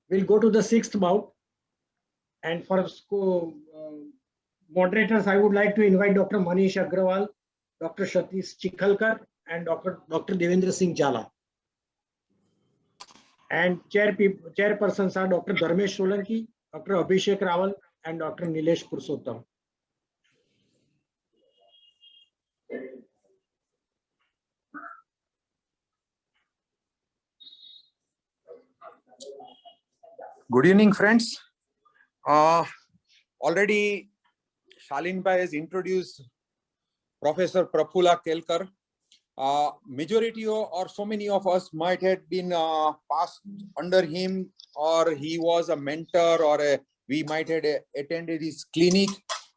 We'll go to the sixth bout. And for moderators, I would like to invite Dr. Manish Agrawal, Dr. Satish Chikhalkar, and Dr. Devendra Singh Jala. And chairpersons are Dr. Dharmesh Solanki, Dr. Abhishek Rawal, and Dr. Nilesh Purushottam. Good evening, friends. Already Shalin Bhai has introduced Professor Prafulla Kelkar. Majority or so many of us might have been passed under him, or he was a mentor, or we might have attended his clinic.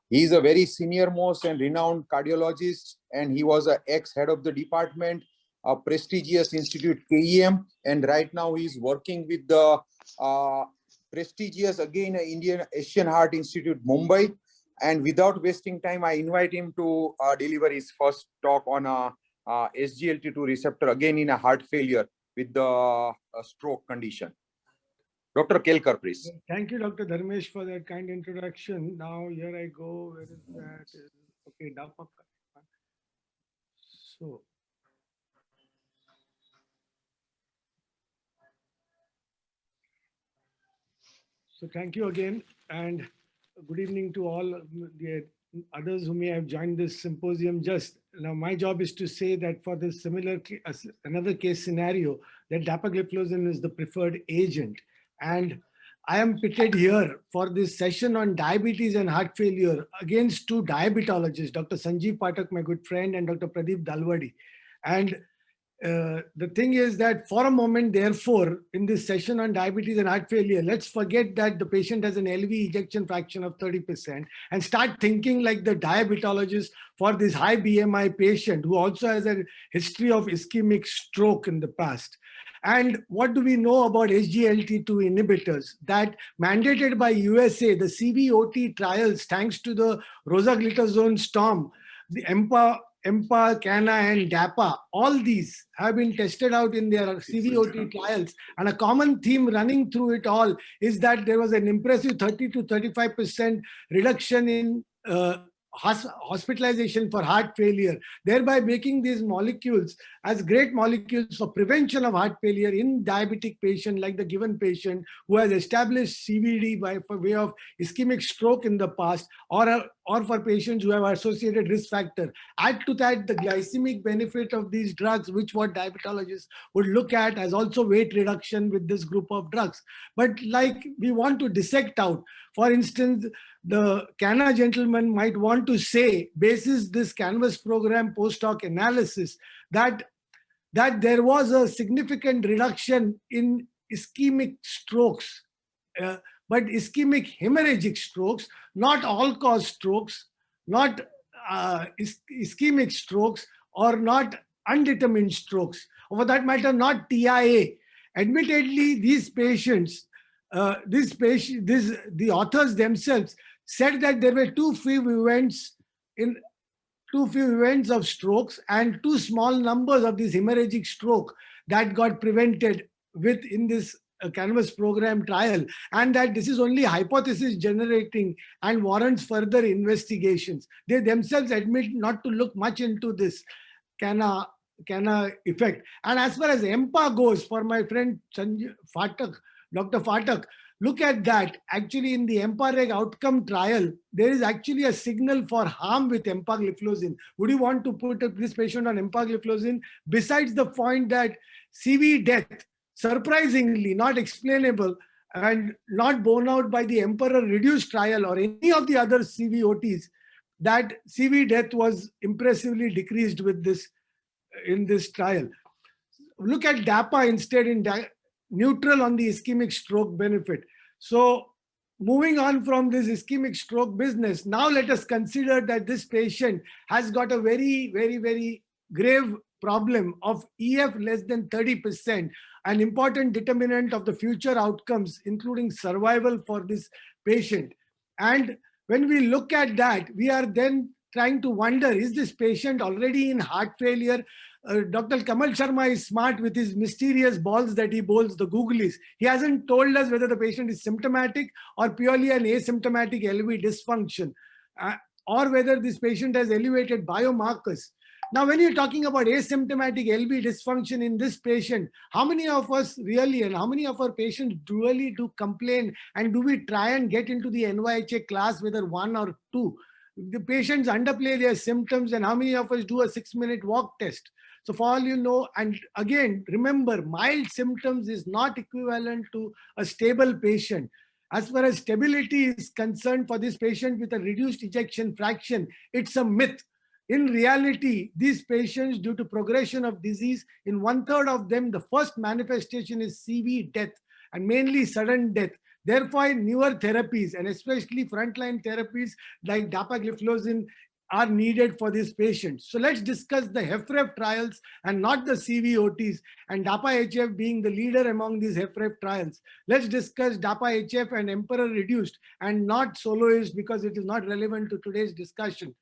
He is a very senior most and renowned cardiologist, and he was an ex-head of the department, a prestigious institute KEM, and right now he is working with the prestigious again Indian Asian Heart Institute Mumbai. And without wasting time, I invite him to deliver his first talk on SGLT2 receptor, again in a heart failure with the stroke condition. Dr. Kelkar, please. Thank you, Dr. Dharmesh, for that kind introduction. Now here I go. Where is that? Okay, DAPA. So thank you again, and good evening to all the others who may have joined this symposium. Just now, my job is to say that for this similar another case scenario, that dapagliflozin is the preferred agent, and I am pitted here for this session on diabetes and heart failure against two diabetologists, Dr. Sanjeev Pathak, my good friend, and Dr. Pradeep Dalwadi. And the thing is that for a moment, therefore, in this session on diabetes and heart failure, let's forget that the patient has an LV ejection fraction of 30% and start thinking like the diabetologist for this high BMI patient who also has a history of ischemic stroke in the past. And what do we know about SGLT2 inhibitors? That mandated by USA, the CVOT trials, thanks to the rosiglitazone storm, the EMPA, CANA, and DAPA, all these have been tested out in their CVOT trials. And a common theme running through it all is that there was an impressive 30 to 35% reduction in hospitalization for heart failure, thereby making these molecules as great molecules for prevention of heart failure in diabetic patient like the given patient who has established CVD by way of ischemic stroke in the past, or for patients who have associated risk factor. Add to that the glycemic benefit of these drugs, which what diabetologists would look at as also weight reduction with this group of drugs. But like we want to dissect out, for instance, the CANA gentleman might want to say, basis this Canvas program post-hoc analysis, that there was a significant reduction in ischemic strokes, but ischemic hemorrhagic strokes, not all-cause strokes, not ischemic strokes, or not undetermined strokes, or for that matter, not TIA. Admittedly, these patients, the authors themselves said that there were too few events of strokes and too small numbers of these hemorrhagic stroke that got prevented in this Canvas program trial, and that this is only hypothesis generating and warrants further investigations. They themselves admit not to look much into this CANA effect. And as far as EMPA goes, for my friend Dr. Phatak, look at that. Actually, in the EMPA-REG outcome trial, there is actually a signal for harm with empagliflozin. Would you want to put this patient on empagliflozin? Besides the point that CV death, surprisingly not explainable and not borne out by the Emperor reduced trial or any of the other CVOTs, that CV death was impressively decreased with this in this trial. Look at DAPA instead, in neutral on the ischemic stroke benefit. So moving on from this ischemic stroke business, now let us consider that this patient has got a very, very, very grave problem of EF less than 30%, an important determinant of the future outcomes, including survival for this patient. And when we look at that, we are then trying to wonder, is this patient already in heart failure Dr. Kamal Sharma is smart with his mysterious balls that he bowls, the googlies. He hasn't told us whether the patient is symptomatic or purely an asymptomatic LV dysfunction, or whether this patient has elevated biomarkers. Now, when you're talking about asymptomatic LV dysfunction in this patient, how many of us really, and how many of our patients really do complain, and do we try and get into the NYHA class, whether 1 or 2? The patients underplay their symptoms, and how many of us do a 6-minute walk test? So for all you know, and again, remember, mild symptoms is not equivalent to a stable patient. As far as stability is concerned for this patient with a reduced ejection fraction, it's a myth. In reality, these patients, due to progression of disease, in 1/3 of them, the first manifestation is CV death, and mainly sudden death. Therefore, newer therapies, and especially frontline therapies like dapagliflozin, are needed for these patients. So let's discuss the HFrEF trials and not the CVOTs, and DAPA-HF being the leader among these HFrEF trials. Let's discuss DAPA-HF and Emperor reduced and not soloist, because it is not relevant to today's discussion.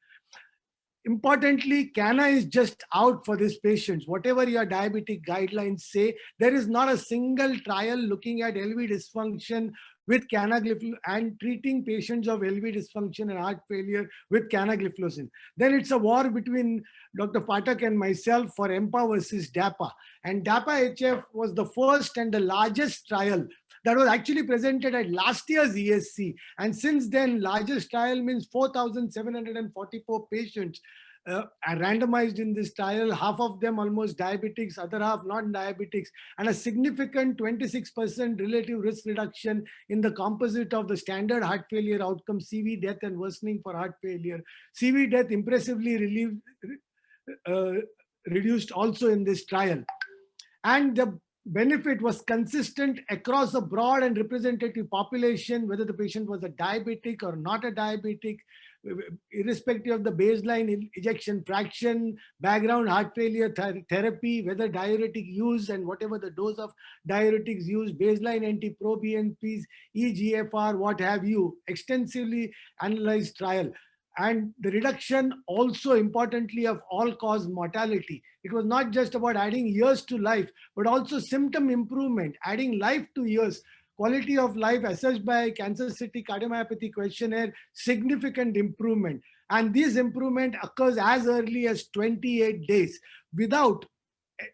Importantly, CANA is just out for these patients. Whatever your diabetic guidelines say, there is not a single trial looking at LV dysfunction with canagliflozin and treating patients of LV dysfunction and heart failure with canagliflozin. Then it's a war between Dr. Pathak and myself for EMPA versus DAPA. And DAPA-HF was the first and the largest trial that was actually presented at last year's ESC. And since then, largest trial means 4,744 patients are randomized in this trial, half of them almost diabetics, other half non-diabetics, and a significant 26% relative risk reduction in the composite of the standard heart failure outcome, CV death and worsening for heart failure. CV death impressively reduced also in this trial. And the benefit was consistent across a broad and representative population, whether the patient was a diabetic or not a diabetic, irrespective of the baseline ejection fraction, background heart failure therapy, whether diuretic use and whatever the dose of diuretics used, baseline anti-proBNPs, EGFR, what have you, extensively analyzed trial. And the reduction also importantly of all-cause mortality. It was not just about adding years to life, but also symptom improvement, adding life to years. Quality of life assessed by Kansas City Cardiomyopathy Questionnaire, significant improvement. And this improvement occurs as early as 28 days without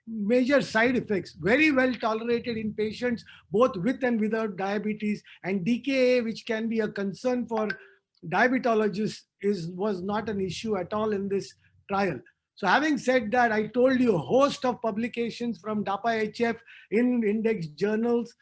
major side effects, very well tolerated in patients both with and without diabetes. And DKA, which can be a concern for diabetologists, was not an issue at all in this trial. So having said that, I told you a host of publications from DAPA-HF in index journals,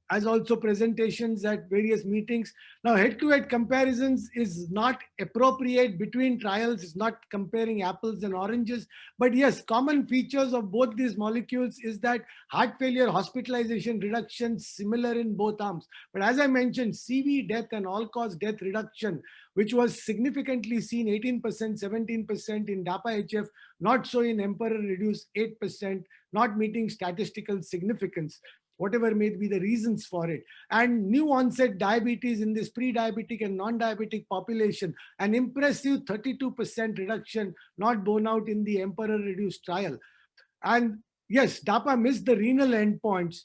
as also presentations at various meetings. Now, head-to-head comparisons is not appropriate between trials. It's not comparing apples and oranges. But yes, common features of both these molecules is that heart failure hospitalization reduction similar in both arms. But as I mentioned, CV death and all-cause death reduction, which was significantly seen 18%, 17% in DAPA-HF, not so in Emperor reduced 8%, not meeting statistical significance, whatever may be the reasons for it. And new onset diabetes in this pre-diabetic and non-diabetic population, an impressive 32% reduction, not borne out in the Emperor reduced trial. And yes, DAPA missed the renal endpoints.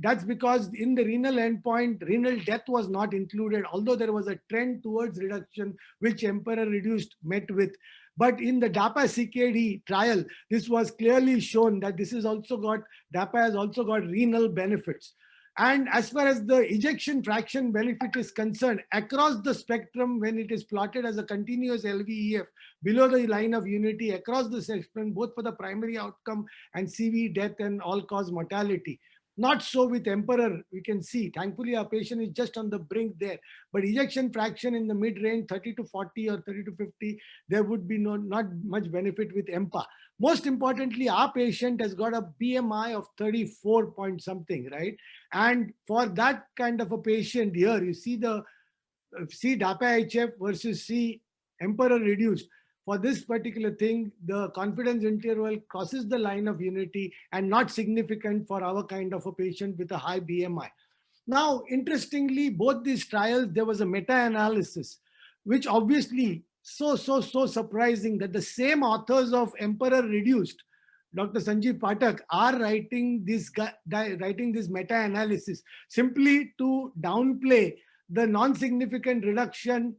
That's because in the renal endpoint, renal death was not included, although there was a trend towards reduction, which Emperor reduced met with. But in the DAPA-CKD trial, this was clearly shown that this is also got, DAPA has also got renal benefits. And as far as the ejection fraction benefit is concerned, across the spectrum, when it is plotted as a continuous LVEF below the line of unity, across the spectrum, both for the primary outcome and CV death and all-cause mortality. Not so with Emperor. We can see, thankfully, our patient is just on the brink there. But ejection fraction in the mid-range, 30 to 40 or 30 to 50, there would be not much benefit with EMPA. Most importantly, our patient has got a BMI of 34 point something, right? And for that kind of a patient here, you see the DAPA-HF versus Emperor reduced. For this particular thing, the confidence interval crosses the line of unity and not significant for our kind of a patient with a high BMI. Now, interestingly, both these trials, there was a meta-analysis, which obviously so surprising that the same authors of Emperor reduced Dr. Sanjeev Pathak are writing this meta-analysis simply to downplay the non-significant reduction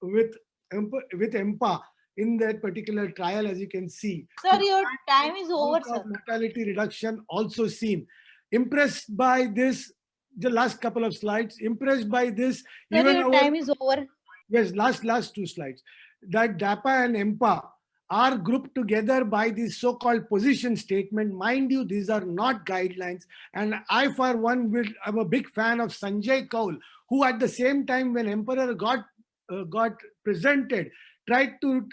with EMPA in that particular trial, as you can see. Sir, your time is over, sir. Mortality reduction also seen. Impressed by this, the last couple of slides, impressed by this. Sir, even your our- time is over. Yes, last two slides. That DAPA and EMPA are grouped together by this so-called position statement. Mind you, these are not guidelines. And I, for one, I'm a big fan of Sanjay Kaul, who at the same time when Emperor got presented, tried to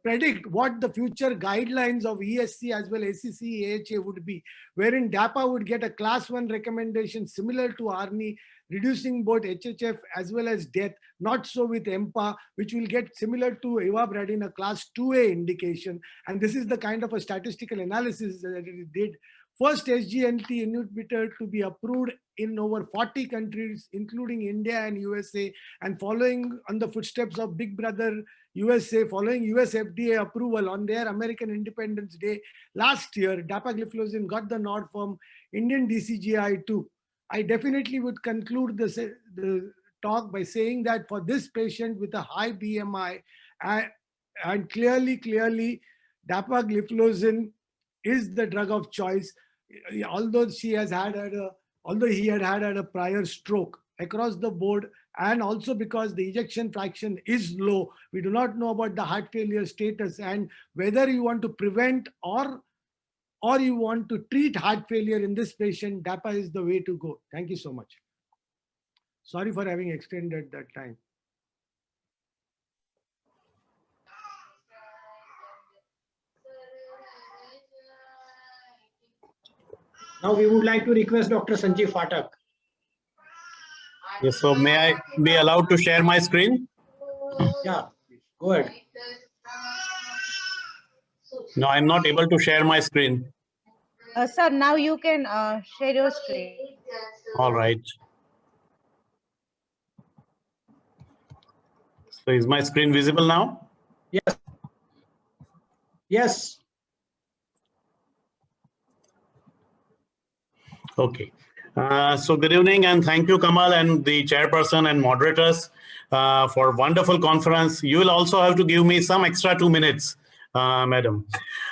predict what the future guidelines of ESC as well as ACC, AHA would be, wherein DAPA would get a class 1 recommendation similar to ARNI, reducing both HHF as well as death. Not so with EMPA, which will get similar to ivabradine, a class 2A indication. And this is the kind of a statistical analysis that it did. First SGLT inhibitor to be approved in over 40 countries, including India and USA, and following on the footsteps of Big Brother USA, following US FDA approval on their American Independence Day last year, dapagliflozin got the nod from Indian DCGI too. I definitely would conclude the talk by saying that for this patient with a high BMI, and clearly, dapagliflozin is the drug of choice. Although he had had a prior stroke across the board, and also because the ejection fraction is low, we do not know about the heart failure status and whether you want to prevent or you want to treat heart failure in this patient. DAPA is the way to go. Thank you so much. Sorry for having extended that time. Now we would like to request Dr. Sanjeev Pathak. Yes, so may I be allowed to share my screen? Yeah, go ahead. No, I'm not able to share my screen. Sir, now you can share your screen. All right. So is my screen visible now? Yes. Yes. Okay. So good evening and thank you, Kamal, and the chairperson and moderators for wonderful conference. You will also have to give me some extra 2 minutes, madam.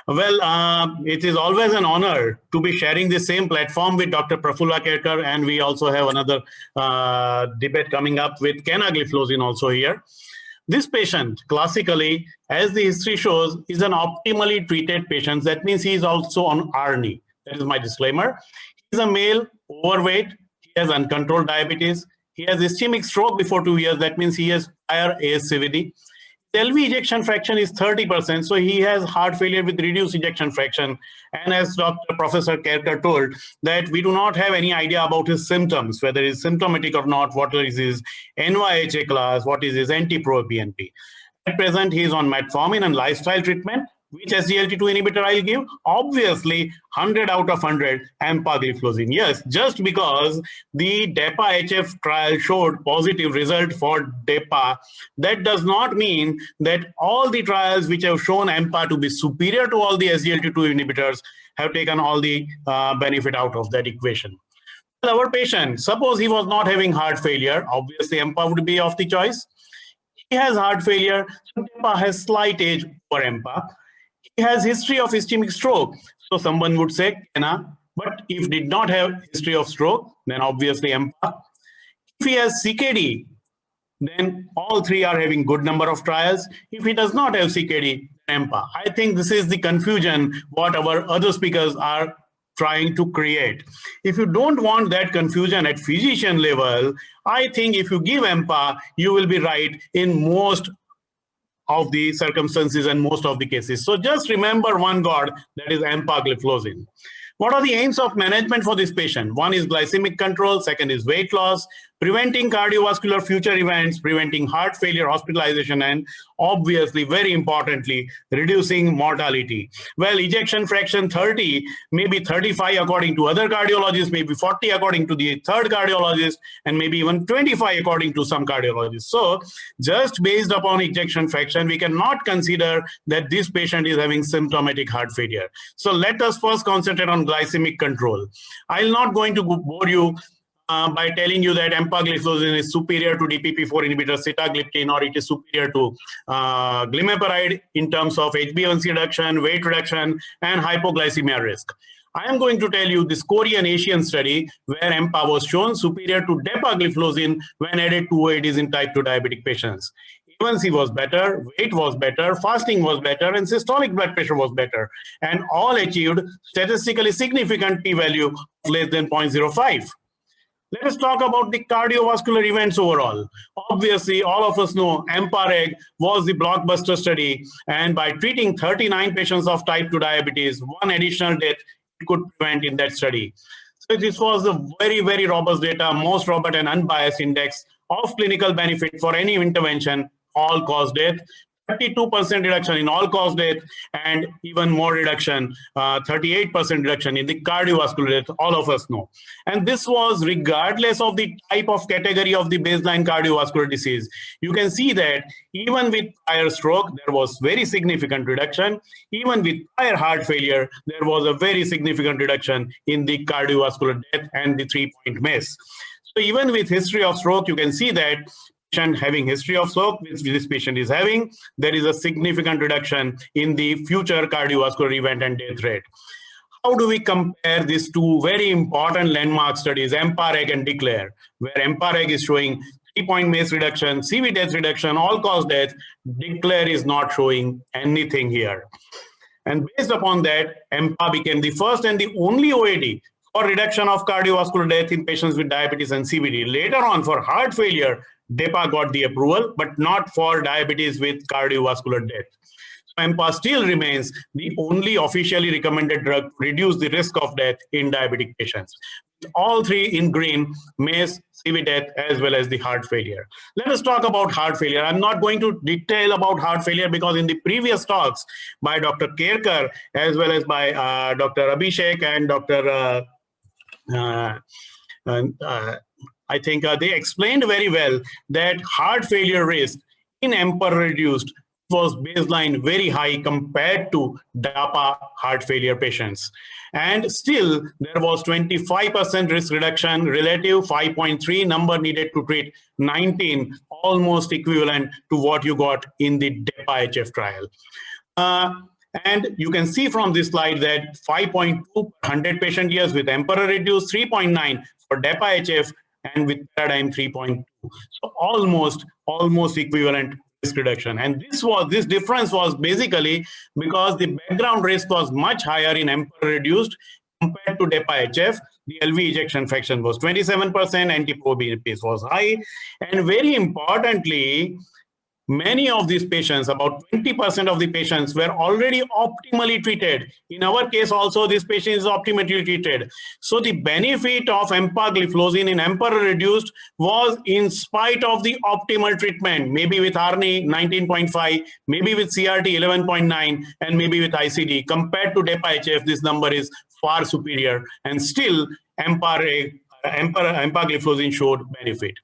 Well, it is always an honor to be sharing the same platform with Dr. Prafulla Kelkar, and we also have another debate coming up with canagliflozin also here. This patient, classically, as the history shows, is an optimally treated patient. That means he is also on ARNI. That is my disclaimer. He is a male, overweight, he has uncontrolled diabetes, he has ischemic stroke before 2 years. That means he has prior ASCVD. LV ejection fraction is 30%, so he has heart failure with reduced ejection fraction. And as Professor Kelkar told, that we do not have any idea about his symptoms, whether he's symptomatic or not, what is his NYHA class, what is his NT-proBNP. At present, he is on metformin and lifestyle treatment. Which SGLT2 inhibitor I'll give? Obviously, 100 out of 100 empagliflozin. Yes, just because the DAPA-HF trial showed positive result for DAPA, that does not mean that all the trials which have shown EMPA to be superior to all the SGLT2 inhibitors have taken all the benefit out of that equation. Well, our patient, suppose he was not having heart failure, obviously EMPA would be of the choice. He has heart failure, so DAPA has slight edge over EMPA. He has history of ischemic stroke, so someone would say Cana, but if did not have history of stroke, then obviously EMPA. If he has CKD, then all three are having good number of trials. If he does not have CKD, EMPA. I think this is the confusion what our other speakers are trying to create. If you don't want that confusion at physician level, I think if you give EMPA, you will be right in most of the circumstances and most of the cases. So just remember one God, that is empagliflozin. What are the aims of management for this patient? One is glycemic control, second is weight loss, preventing cardiovascular future events, preventing heart failure, hospitalization, and obviously, very importantly, reducing mortality. Well, ejection fraction 30, maybe 35 according to other cardiologists, maybe 40 according to the third cardiologist, and maybe even 25 according to some cardiologists. So just based upon ejection fraction, we cannot consider that this patient is having symptomatic heart failure. So let us first concentrate on glycemic control. I'm not going to bore you by telling you that empagliflozin is superior to DPP-4 inhibitor sitagliptin, or it is superior to glimepiride in terms of HbA1c reduction, weight reduction, and hypoglycemia risk. I am going to tell you this Korean Asian study where EMPA was shown superior to dapagliflozin when added to OADs in type 2 diabetic patients. A1C was better, weight was better, fasting was better, and systolic blood pressure was better, and all achieved statistically significant p-value of less than 0.05. Let us talk about the cardiovascular events overall. Obviously, all of us know EMPA-REG was the blockbuster study, and by treating 39 patients of type 2 diabetes, one additional death it could prevent in that study. So this was a very, very robust data, most robust and unbiased index of clinical benefit for any intervention, all-cause death. 32% reduction in all-cause death, and even more reduction, 38% reduction in the cardiovascular death, all of us know. And this was regardless of the type of category of the baseline cardiovascular disease. You can see that even with prior stroke, there was very significant reduction. Even with prior heart failure, there was a very significant reduction in the cardiovascular death and the 3-point MACE. So even with history of stroke, you can see that having history of stroke, which this patient is having, there is a significant reduction in the future cardiovascular event and death rate. How do we compare these two very important landmark studies, EMPA-REG and DECLARE, where EMPA-REG is showing 3-point MACE reduction, CV death reduction, all-cause death, DECLARE is not showing anything here. And based upon that, EMPA became the first and the only OAD for reduction of cardiovascular death in patients with diabetes and CVD. Later on, for heart failure, DEPA got the approval, but not for diabetes with cardiovascular death. So EMPA still remains the only officially recommended drug to reduce the risk of death in diabetic patients. All three in green, MACE, CV death, as well as the heart failure. Let us talk about heart failure. I'm not going to detail about heart failure because in the previous talks by Dr. Kerkar, as well as by Dr. Abhishek and Dr. I think they explained very well that heart failure risk in EMPA reduced was baseline very high compared to DAPA heart failure patients. And still, there was 25% risk reduction, relative 5.3 number needed to treat 19, almost equivalent to what you got in the DEPA-HF trial. And you can see from this slide that 5.2 per 100 patient years with EMPA reduced, 3.9 for DEPA-HF, and with Paradigm 3.2. So almost equivalent risk reduction. And this difference was basically because the background risk was much higher in EMPA reduced compared to DEPA-HF. The LV ejection fraction was 27%, NT-proBNP was high. And very importantly, many of these patients, about 20% of the patients, were already optimally treated. In our case also, this patient is optimally treated. So the benefit of empagliflozin in EMPA reduced was in spite of the optimal treatment, maybe with ARNI 19.5, maybe with CRT 11.9, and maybe with ICD. Compared to DEPA-HF, this number is far superior, and still empagliflozin showed benefit.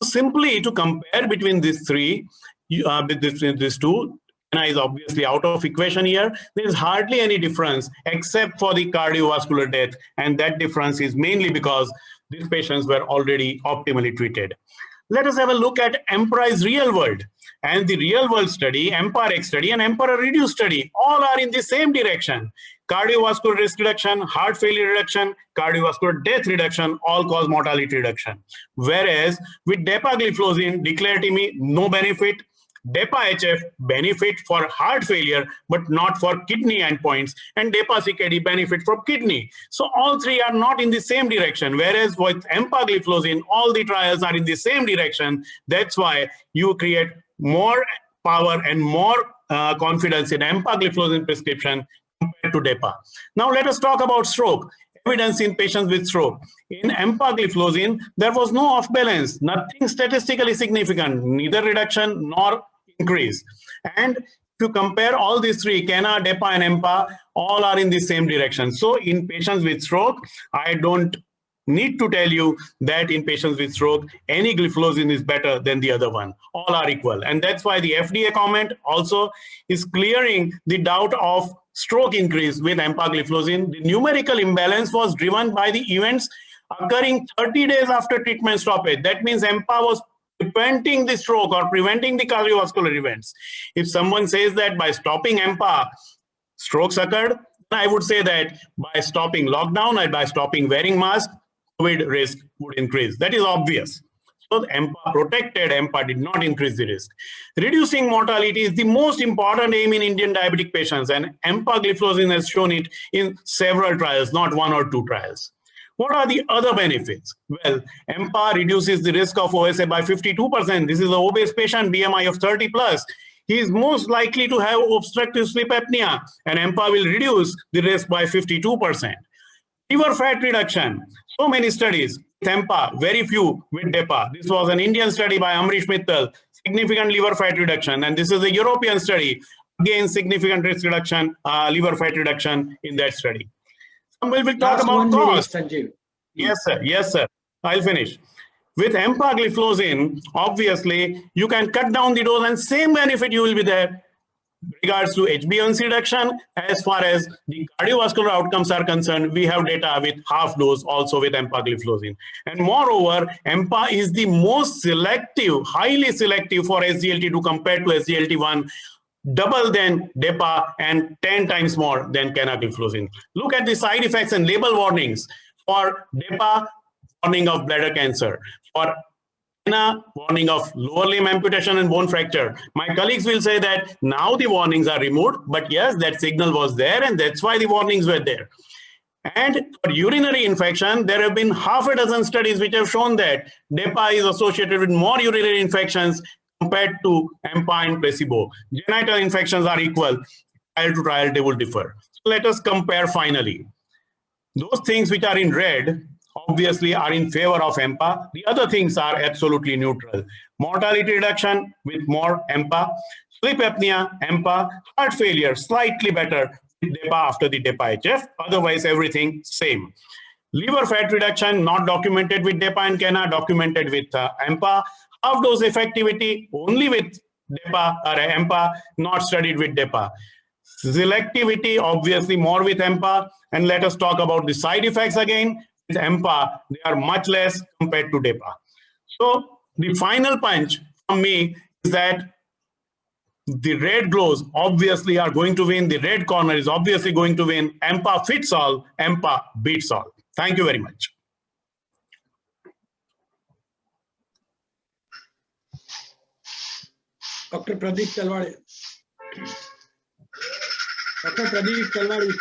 So simply to compare between these three, these two, and is obviously out of equation here. There is hardly any difference except for the cardiovascular death, and that difference is mainly because these patients were already optimally treated. Let us have a look at EMPA-RISE real world. And the real world study, EMPA-REG study, and EMPA-REDUCE study, all are in the same direction. Cardiovascular risk reduction, heart failure reduction, cardiovascular death reduction, all-cause mortality reduction. Whereas with dapagliflozin, declared to me no benefit. DEPA-HF benefit for heart failure, but not for kidney endpoints, and DEPA-CKD benefit for kidney. So all three are not in the same direction, whereas with empagliflozin, all the trials are in the same direction. That's why you create more power and more confidence in empagliflozin prescription compared to DEPA. Now let us talk about stroke. evidence in patients with stroke. In empagliflozin, there was no off balance, nothing statistically significant, neither reduction nor increase. And if you compare all these three, CANA, DEPA, and EMPA, all are in the same direction. So in patients with stroke, I don't need to tell you that in patients with stroke, any gliflozin is better than the other one. All are equal. And that's why the FDA comment also is clearing the doubt of stroke increase with empagliflozin. The numerical imbalance was driven by the events occurring 30 days after treatment stoppage. That means EMPA was preventing the stroke or preventing the cardiovascular events. If someone says that by stopping EMPA, strokes occurred, I would say that by stopping lockdown and by stopping wearing masks, COVID risk would increase. That is obvious. So EMPA protected, EMPA did not increase the risk. Reducing mortality is the most important aim in Indian diabetic patients, and empagliflozin has shown it in several trials, not one or two trials. What are the other benefits? Well, EMPA reduces the risk of OSA by 52%. This is an obese patient, BMI of 30 plus. He is most likely to have obstructive sleep apnea, and EMPA will reduce the risk by 52%. Liver fat reduction. So many studies with EMPA, very few with DEPA. This was an Indian study by Amrish Mittal, significant liver fat reduction. And this is a European study, again, significant risk reduction, liver fat reduction in that study. We will talk Last about 1 minute, cost. Sanjeev. Yes, sir. Yes, sir. I'll finish. With empagliflozin, obviously, you can cut down the dose and same benefit you will be there. Regards to HbA1c reduction, as far as the cardiovascular outcomes are concerned, we have data with half dose also with empagliflozin. And moreover, EMPA is the most selective, highly selective for SGLT2 compared to SGLT1, double than DEPA and 10 times more than canagliflozin. Look at the side effects and label warnings. For DEPA, warning of bladder cancer. For CANA, warning of lower limb amputation and bone fracture. My colleagues will say that now the warnings are removed, but yes, that signal was there and that's why the warnings were there. And for urinary infection, there have been half a dozen studies which have shown that DEPA is associated with more urinary infections compared to EMPA and placebo. Genital infections are equal. Trial to trial, they will differ. So let us compare finally. Those things which are in red obviously are in favor of EMPA. The other things are absolutely neutral. Mortality reduction with more EMPA. Sleep apnea, EMPA. Heart failure, slightly better with DEPA after the DEPA-HF. Otherwise, everything same. Liver fat reduction, not documented with DEPA and CANA, documented with EMPA. Half-dose effectivity, only with DEPA or EMPA, not studied with DEPA. Selectivity, obviously more with EMPA. And let us talk about the side effects again. With EMPA, they are much less compared to DEPA. So the final punch from me is that the red glows obviously are going to win. The red corner is obviously going to win. EMPA fits all, EMPA beats all. Thank you very much. Dr. Pradeep Talwade. Dr. Pradeep Talwade.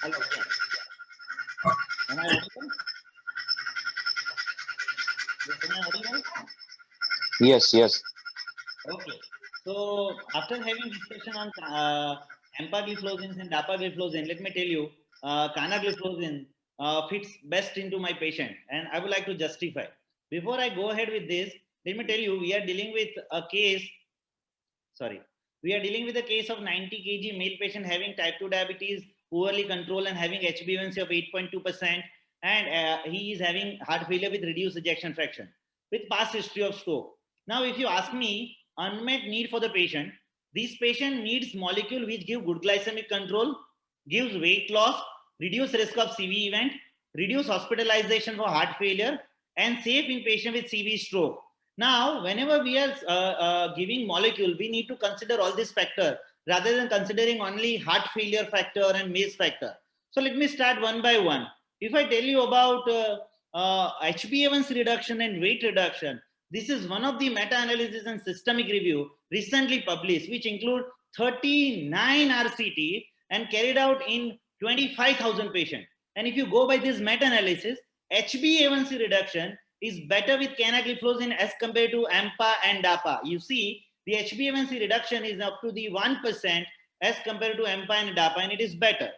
Hello. Am I audible? Am I audible? Yes, yes. Okay. So after having discussion on empagliflozin and dapagliflozin, let me tell you, canagliflozin fits best into my patient, and I would like to justify. Before I go ahead with this, let me tell you, we are dealing with a case. We are dealing with a case of 90 kg male patient having type 2 diabetes, poorly controlled and having HbA1c of 8.2%, and he is having heart failure with reduced ejection fraction with past history of stroke. Now, if you ask me, unmet need for the patient, this patient needs molecule which give good glycemic control, gives weight loss, reduce risk of CV event, reduce hospitalization for heart failure, and safe in patient with CV stroke. Now, whenever we are giving molecule, we need to consider all these factors rather than considering only heart failure factor and MACE factor. So let me start one by one. If I tell you about HbA1c reduction and weight reduction, this is one of the meta-analysis and systemic review recently published, which include 39 RCT and carried out in 25,000 patients. And if you go by this meta-analysis, HbA1c reduction is better with canagliflozin as compared to EMPA and DAPA. You see, the HbA1c reduction is up to the 1% as compared to EMPA and DAPA, and it is better.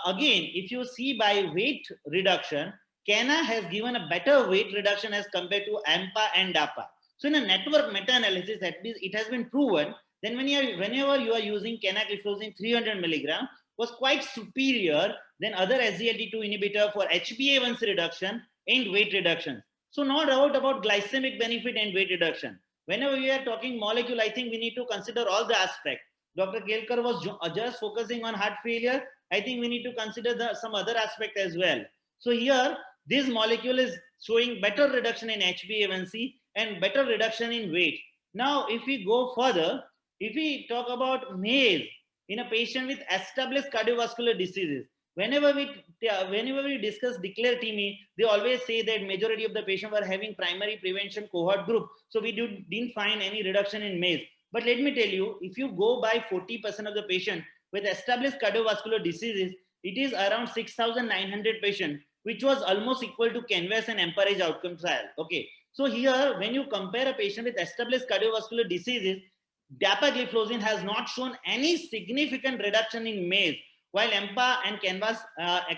Again, if you see by weight reduction, CANA has given a better weight reduction as compared to EMPA and DAPA. So in a network meta-analysis, at least it has been proven that whenever you are using canagliflozin 300 milligram was quite superior than other SGLT2 inhibitor for HbA1c reduction and weight reduction. So no doubt about glycemic benefit and weight reduction. Whenever we are talking molecule, I think we need to consider all the aspects. Dr. Kelkar was just focusing on heart failure. I think we need to consider some other aspect as well. So here, this molecule is showing better reduction in HbA1c and better reduction in weight. Now, if we go further, if we talk about MACE in a patient with established cardiovascular diseases, whenever we discuss declare TIMI, they always say that majority of the patients were having primary prevention cohort group. So we didn't find any reduction in MACE. But let me tell you, if you go by 40% of the patient with established cardiovascular diseases, it is around 6,900 patients, which was almost equal to CANVAS and EMPA-RAGE outcome trial. Okay. So here, when you compare a patient with established cardiovascular diseases, dapagliflozin has not shown any significant reduction in MACE, while EMPA and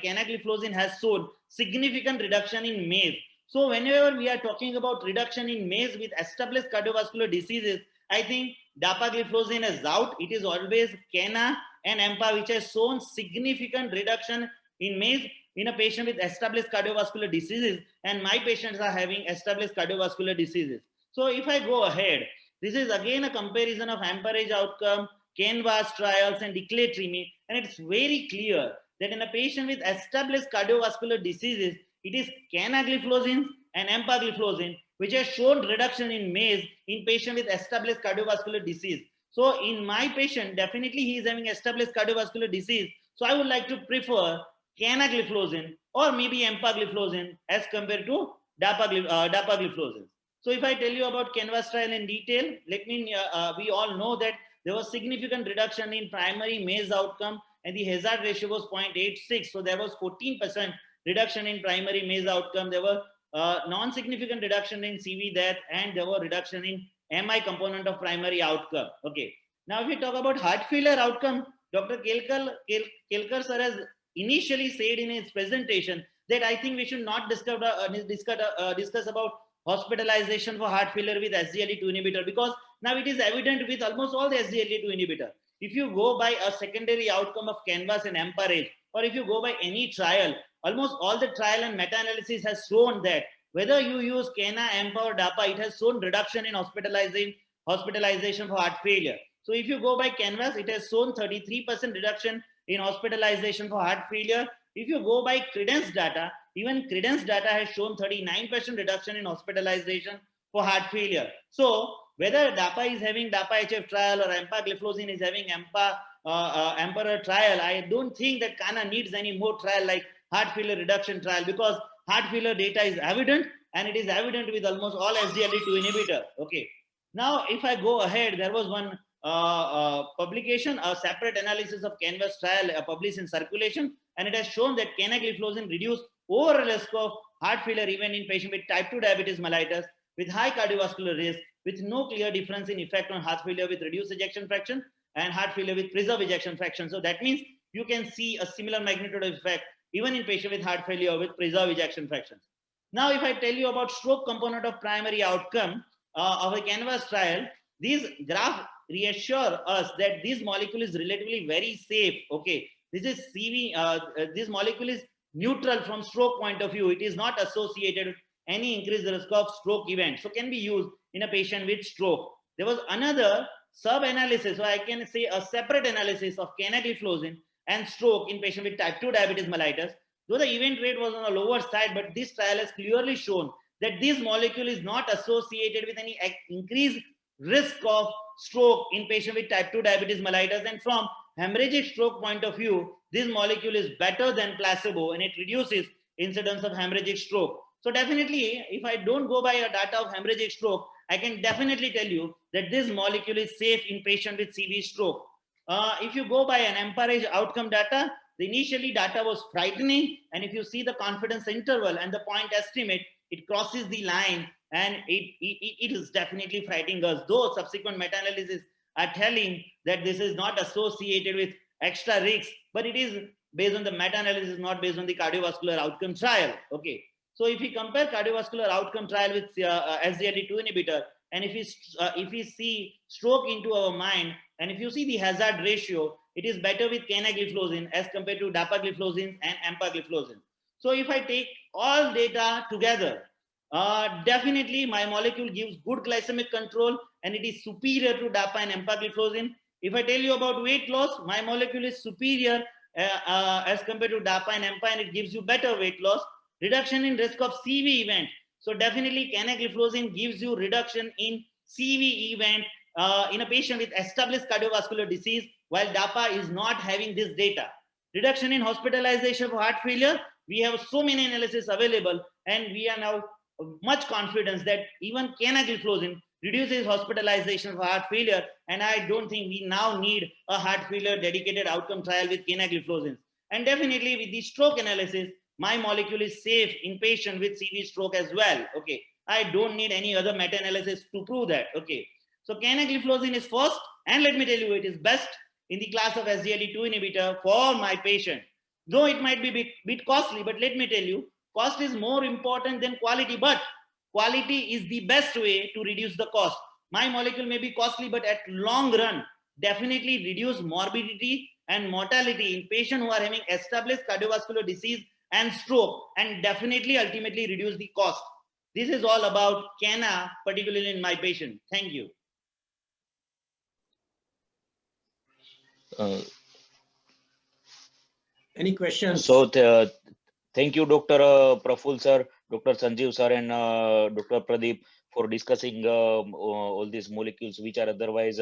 canagliflozin has shown significant reduction in MACE. So whenever we are talking about reduction in MACE with established cardiovascular diseases, I think dapagliflozin is out. It is always CANA and EMPA which has shown significant reduction in MACE in a patient with established cardiovascular diseases, and my patients are having established cardiovascular diseases. So if I go ahead, this is again a comparison of EMPA-RAGE outcome, CANVAS trials, and DECLARE TIMI, and it's very clear that in a patient with established cardiovascular diseases, it is canagliflozin and empagliflozin which has shown reduction in MACE in patient with established cardiovascular disease. So in my patient, definitely he is having established cardiovascular disease. So I would like to prefer canagliflozin or maybe empagliflozin as compared to dapagliflozin. So if I tell you about CANVAS trial in detail, we all know that there was significant reduction in primary MACE outcome and the hazard ratio was 0.86. So there was 14% reduction in primary MACE outcome. There were non-significant reduction in CV death, and there were reduction in MI component of primary outcome. Okay. Now, if we talk about heart failure outcome, Dr. Kelkar sir has initially said in his presentation that I think we should not discuss about hospitalization for heart failure with SGLT2 inhibitor, because now it is evident with almost all the SGLT2 inhibitor. If you go by a secondary outcome of CANVAS and EMPA-RAGE, or if you go by any trial, almost all the trial and meta-analysis has shown that whether you use CANA, EMPA or DAPA, it has shown reduction in hospitalization for heart failure. So if you go by CANVAS, it has shown 33% reduction in hospitalization for heart failure. If you go by Credence data, even Credence data has shown 39% reduction in hospitalization for heart failure. So whether DAPA is having DAPA-HF trial or empagliflozin is having EMPA trial, I don't think that CANA needs any more trial like heart failure reduction trial, because heart failure data is evident, and it is evident with almost all SGLT2 inhibitor. Okay. Now, if I go ahead, there was one publication, a separate analysis of CANVAS trial published in Circulation, and it has shown that canagliflozin reduced overall risk of heart failure even in patient with type 2 diabetes mellitus with high cardiovascular risk, with no clear difference in effect on heart failure with reduced ejection fraction and heart failure with preserved ejection fraction. So that means you can see a similar magnitude of effect even in patient with heart failure with preserved ejection fractions. Now, if I tell you about stroke component of primary outcome of a CANVAS trial, these graphs reassure us that this molecule is relatively very safe. Okay, this is this molecule is neutral from stroke point of view. It is not associated with any increased risk of stroke event, so can be used in a patient with stroke. There was another sub-analysis, so I can say a separate analysis of canagliflozin and stroke in patient with type 2 diabetes mellitus. Though the event rate was on the lower side, but this trial has clearly shown that this molecule is not associated with any increased risk of stroke in patient with type 2 diabetes mellitus. And from hemorrhagic stroke point of view, this molecule is better than placebo, and it reduces incidence of hemorrhagic stroke. So definitely, if I don't go by a data of hemorrhagic stroke, I can definitely tell you that this molecule is safe in patient with CV stroke. If you go by an EMPA-RAGE outcome data, the initially data was frightening, and if you see the confidence interval and the point estimate, it crosses the line, and it is definitely frightening us. Though subsequent meta-analysis are telling that this is not associated with extra risks, but it is based on the meta-analysis, not based on the cardiovascular outcome trial. Okay. So if we compare cardiovascular outcome trial with SGLT2 inhibitor, and if we see stroke into our mind, and if you see the hazard ratio, it is better with canagliflozin as compared to dapagliflozin and empagliflozin. So if I take all data together, definitely my molecule gives good glycemic control and it is superior to dapa and empagliflozin. If I tell you about weight loss, my molecule is superior as compared to dapa and empa, and it gives you better weight loss. Reduction in risk of CV event. So definitely canagliflozin gives you reduction in CV event in a patient with established cardiovascular disease, while DAPA is not having this data. Reduction in hospitalization for heart failure. We have so many analyses available, and we are now much confidence that even canagliflozin reduces hospitalization for heart failure. And I don't think we now need a heart failure dedicated outcome trial with canagliflozin. And definitely with the stroke analysis, my molecule is safe in patient with CV stroke as well. Okay, I don't need any other meta-analysis to prove that. Okay, so canagliflozin is first, and let me tell you, it is best in the class of SGLT2 inhibitor for my patient. Though it might be a bit costly, but let me tell you, cost is more important than quality, but quality is the best way to reduce the cost. My molecule may be costly, but at long run, definitely reduce morbidity and mortality in patients who are having established cardiovascular disease and stroke, and definitely ultimately reduce the cost. This is all about Cana, particularly in my patient. Thank you. Any questions? So thank you, Dr. Praful sir, Dr. Sanjeev sir, and Dr. Pradeep for discussing all these molecules which are otherwise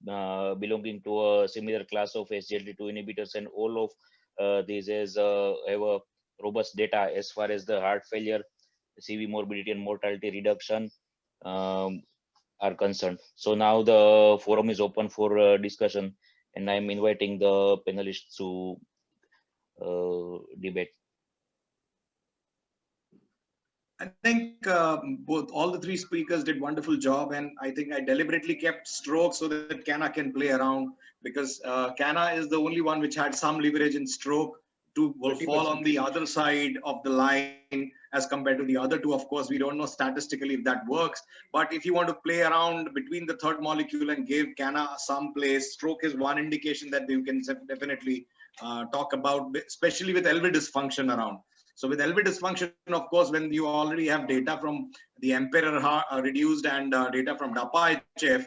belonging to a similar class of SGLT2 inhibitors, and all of these have a robust data as far as the heart failure, CV morbidity and mortality reduction are concerned. So now the forum is open for discussion, and I'm inviting the panelists to debate. I think all the three speakers did wonderful job, and I think I deliberately kept stroke so that Cana can play around, because Cana is the only one which had some leverage in stroke to fall on the other side of the line as compared to the other two. Of course, we don't know statistically if that works, but if you want to play around between the third molecule and give Cana some place, stroke is one indication that you can definitely talk about, especially with LV dysfunction around. So with LV dysfunction, of course, when you already have data from the Emperor reduced and data from DAPA-HF,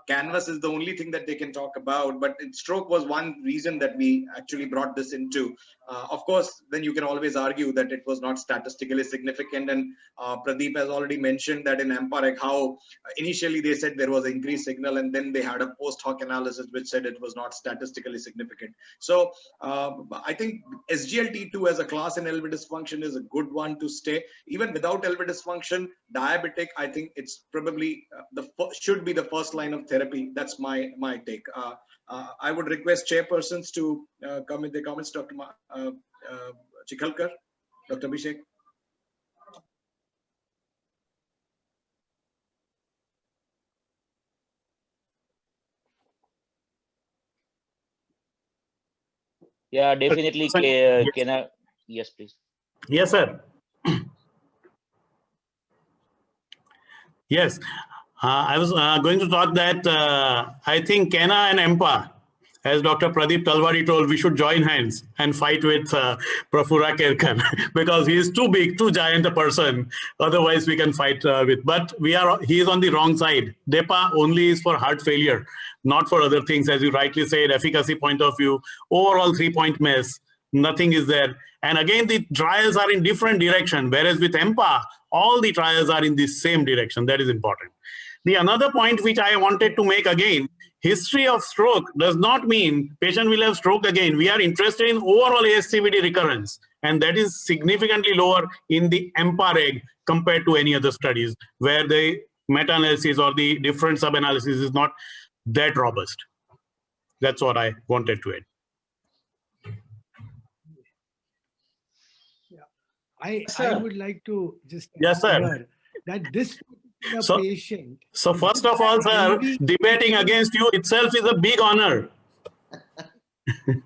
Canvas is the only thing that they can talk about. But stroke was one reason that we actually brought this into. Of course, then you can always argue that it was not statistically significant. And Pradeep has already mentioned that in EMPA-REG, how initially they said there was an increased signal, and then they had a post hoc analysis which said it was not statistically significant. So I think SGLT2 as a class in LV dysfunction is a good one to stay. Even without LV dysfunction, diabetic, I think it's probably should be the first line of therapy. That's my take. I would request chairpersons to come with their comments. Dr. Chikhalkar, Dr. Abhishek. Yeah, definitely. Yes, please. Yes, sir. Yes, I was going to talk that I think Cana and EMPA, as Dr. Pradeep Talwari told, we should join hands and fight with Prafula Kelkar because he is too big, too giant a person. Otherwise, we can fight with. But he is on the wrong side. DEPA only is for heart failure, not for other things. As you rightly said, efficacy point of view, overall 3-point mess, nothing is there. And again, the trials are in different direction, whereas with EMPA, all the trials are in the same direction. That is important. The another point which I wanted to make again, history of stroke does not mean patient will have stroke again. We are interested in overall ASCVD recurrence, and that is significantly lower in the EMPA-REG compared to any other studies where the meta-analysis or the different sub-analysis is not that robust. That's what I wanted to add. I would like to just Yes, sir. that this the So- patient. So first of all, sir, debating against you itself is a big honor.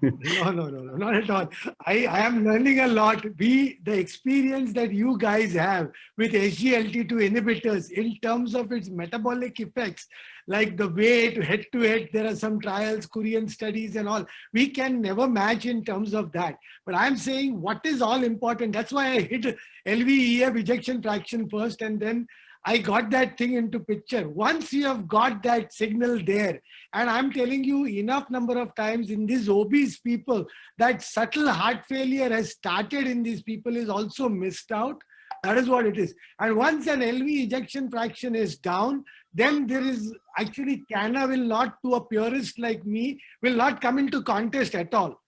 No, not at all. I am learning a lot. The experience that you guys have with SGLT2 inhibitors in terms of its metabolic effects, like the way to head, there are some trials, Korean studies and all. We can never match in terms of that. But I'm saying what is all important. That's why I hit LVEF ejection fraction first, and then I got that thing into picture. Once you have got that signal there, and I'm telling you enough number of times in these obese people, that subtle heart failure has started in these people is also missed out. That is what it is. And once an LV ejection fraction is down, then there is actually CANA will not, to a purist like me, will not come into contest at all.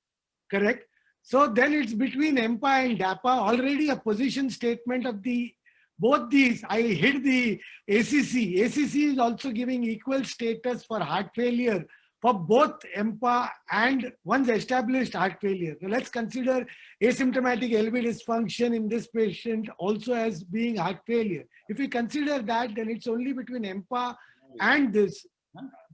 Correct? So then it's between EMPA and DAPA, already a position statement of the both these. I hit the ACC. ACC is also giving equal status for heart failure for both EMPA and once established heart failure. Now let's consider asymptomatic LV dysfunction in this patient also as being heart failure. If we consider that, then it's only between EMPA and this.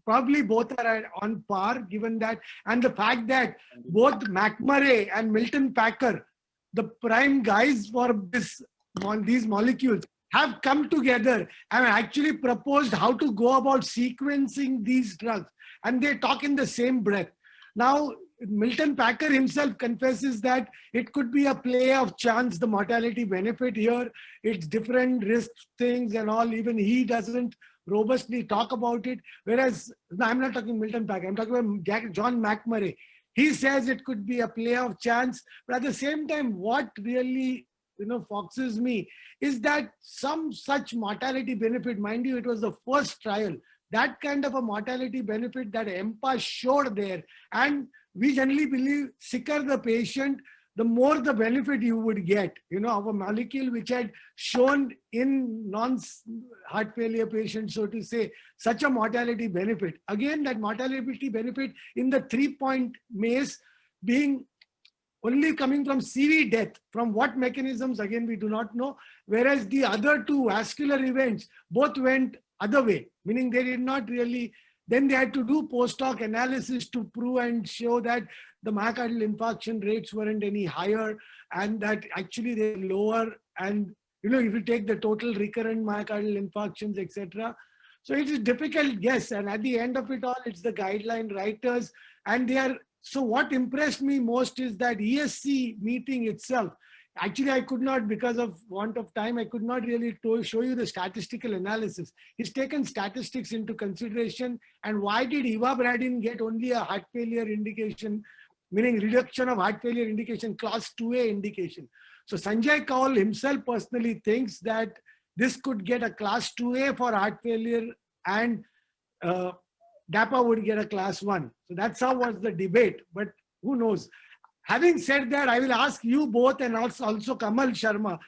Probably both are on par, given that, and the fact that both McMurray and Milton Packer, the prime guys for these molecules, have come together and actually proposed how to go about sequencing these drugs, and they talk in the same breath. Now, Milton Packer himself confesses that it could be a play of chance, the mortality benefit here. It's different risk things and all. Even he doesn't robustly talk about it. Whereas, no, I'm not talking Milton Packer, I'm talking about John McMurray. He says it could be a play of chance, but at the same time, what really foxes me is that some such mortality benefit, mind you, it was the first trial, that kind of a mortality benefit that EMPA showed there. And we generally believe sicker the patient, the more the benefit you would get. Of a molecule which had shown in non-heart failure patients, so to say, such a mortality benefit. Again, that mortality benefit in the 3-point MACE being only coming from CV death. From what mechanisms, again, we do not know. Whereas the other two vascular events both went other way, meaning they did not really, then they had to do post-hoc analysis to prove and show that the myocardial infarction rates weren't any higher and that actually they're lower. And, if you take the total recurrent myocardial infarctions, etc. So it is a difficult guess. And at the end of it all, it's the guideline writers, and they are. So what impressed me most is that ESC meeting itself. Actually, I could not, because of want of time, I could not really show you the statistical analysis. He's taken statistics into consideration. And why did ivabradine get only a heart failure indication, meaning reduction of heart failure indication, class 2A indication? So Sanjay Kaul himself personally thinks that this could get a class 2A for heart failure, and DAPA would get a class 1. So that's how was the debate, but who knows? Having said that, I will ask you both and also Kamal Sharma,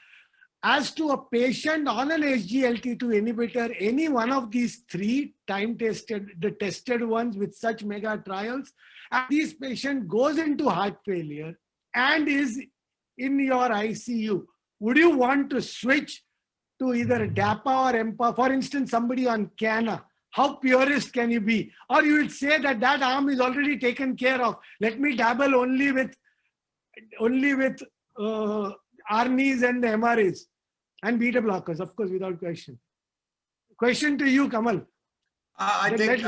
as to a patient on an SGLT2 inhibitor, any one of these three time-tested, the tested ones with such mega trials, and this patient goes into heart failure and is in your ICU, would you want to switch to either DAPA or EMPA? For instance, somebody on CANA, how purist can you be? Or you will say that arm is already taken care of. Let me dabble only with ARNIs and the MRAs and beta blockers, of course, without question. Question to you, Kamal. I think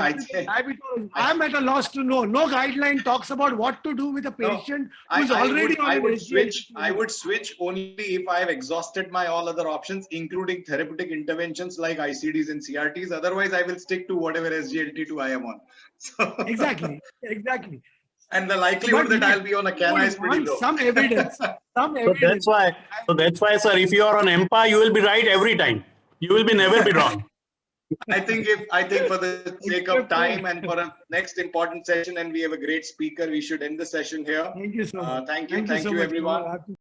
I'm at a loss to know. No guideline talks about what to do with a patient who's already on I an would SGLT2. switch. I would switch only if I have exhausted my all other options, including therapeutic interventions like ICDs and CRTs. Otherwise, I will stick to whatever SGLT2 I am on. So, Exactly. and the likelihood that I'll be on a CANA is pretty low. Some evidence. So that's why, sir, if you are on EMPA, you will be right every time. You will never be wrong. I think for the sake of time and for a next important session, and we have a great speaker, we should end the session here. Thank you so much. Thank you, everyone.